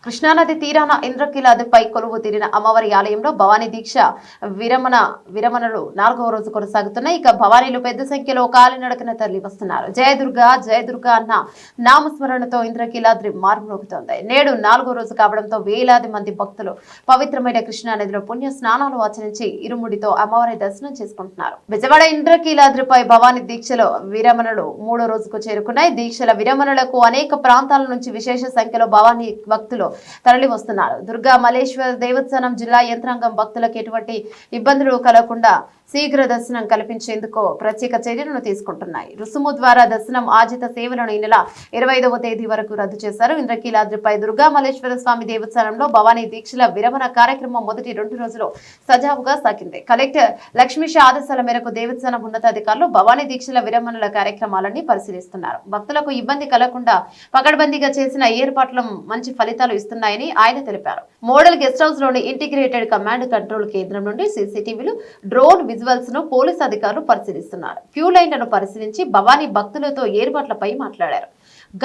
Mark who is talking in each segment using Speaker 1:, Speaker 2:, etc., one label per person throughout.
Speaker 1: కృష్ణానది తీరాన ఇంద్రకీలాదిపై కొలువు తీరిన అమ్మవారి ఆలయంలో భవానీ దీక్ష విరమణలు 4వ రోజు కొనసాగుతున్నాయి. ఇక భవానీలు పెద్ద సంఖ్యలో కాలినడకన తరలి వస్తున్నారు. జయదుర్గా అన్న నామస్మరణతో ఇంద్రకీలాద్రి మార్మోగుతోంది. నేడు 4వ రోజు కావడంతో వేలాది మంది భక్తులు పవిత్రమైన కృష్ణానదిలో పుణ్య స్నానాలు ఆచరించి ఇరుముడితో అమ్మవారి దర్శనం చేసుకుంటున్నారు. విజయవాడ ఇంద్రకీలాద్రిపై భవానీ దీక్షలో విరమణలు 3వ రోజుకు చేరుకున్నాయి. దీక్షల విరమణలకు అనేక ప్రాంతాల నుంచి విశేష సంఖ్యలో భవానీ భక్తులు తరలి వస్తున్నారు. దుర్గా మల్లేశ్వర దేవస్థానం జిల్లా యంత్రాంగం భక్తులకు ఎటువంటి ఇబ్బందులు కలగకుండా శీఘ్ర దర్శనం కల్పించేందుకు ప్రత్యేక చర్యలను తీసుకుంటున్నాయి. రుసుము ద్వారా దర్శనం ఆజిత సేవలను ఈ నెల 25వ తేదీ వరకు రద్దు చేశారు. ఇంద్రకీలాద్రిపై దుర్గా మల్లేశ్వర స్వామి దేవస్థానంలో భవానీ దీక్షల విరమణ కార్యక్రమం మొదటి 2 రోజులు సజావుగా సాగింది. కలెక్టర్ లక్ష్మీష ఆదేశాల మేరకు దేవస్థానం ఉన్నతాధికారులు భవానీ దీక్షల విరమణల కార్యక్రమాలన్నీ పరిశీలిస్తున్నారు. భక్తులకు ఇబ్బంది కలగకుండా పకడ్బందీగా చేసిన ఏర్పాట్లు మంచి ఫలితాలు ఇస్తున్నాయని ఆయన తెలిపారు. మోడల్ గెస్ట్ హౌస్ లోని ఇంటిగ్రేటెడ్ కమాండ్ కంట్రోల్ కేంద్రం నుండి సీసీటీవీలు, డ్రోన్ విజువల్స్ ను పోలీసు అధికారులు పరిశీలిస్తున్నారు. క్యూ లైన్లను పరిశీలించి భవానీ భక్తులతో ఏర్పాట్లపై మాట్లాడారు.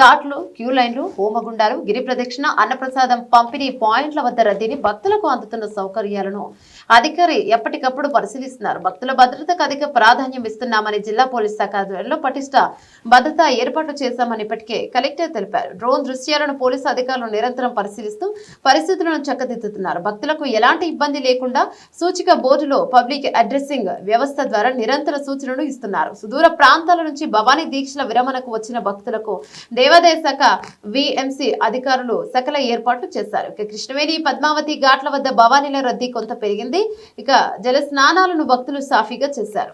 Speaker 1: ఘాట్లు, క్యూ లైన్లు, హోమగుండాలు, గిరి ప్రదక్షిణ, అన్నప్రసాదం పంపిణీ పాయింట్ల వద్ద రద్దీని, భక్తులకు అందుతున్న సౌకర్యాలను అధికారి ఎప్పటికప్పుడు పరిశీలిస్తున్నారు. భక్తుల భద్రతకు అధిక ప్రాధాన్యం ఇస్తున్నామని జిల్లా పోలీస్ శాఖ ఆధ్వర్యంలో పటిష్ట భద్రతా ఏర్పాట్లు చేశామని ఇప్పటికే కలెక్టర్ తెలిపారు. డ్రోన్ దృశ్యాలను పోలీసు అధికారులు నిరంతరం పరిశీలిస్తూ పరిస్థితులను చక్కదిద్దుతున్నారు. భక్తులకు ఎలాంటి ఇబ్బంది లేకుండా సూచిక బోర్డులో పబ్లిక్ అడ్రసింగ్ వ్యవస్థ ద్వారా నిరంతర సూచనలు ఇస్తున్నారు. సుదూర ప్రాంతాల నుంచి భవానీ దీక్షల విరమణకు వచ్చిన భక్తులకు దేవాదాయ శాఖ విఎంసి అధికారులు సకల ఏర్పాట్లు చేశారు. ఇక కృష్ణవేణి, పద్మావతి ఘాట్ల వద్ద భవానీల రద్దీ కొంత పెరిగింది. ఇక జల స్నానాలను భక్తులు సాఫీగా చేశారు.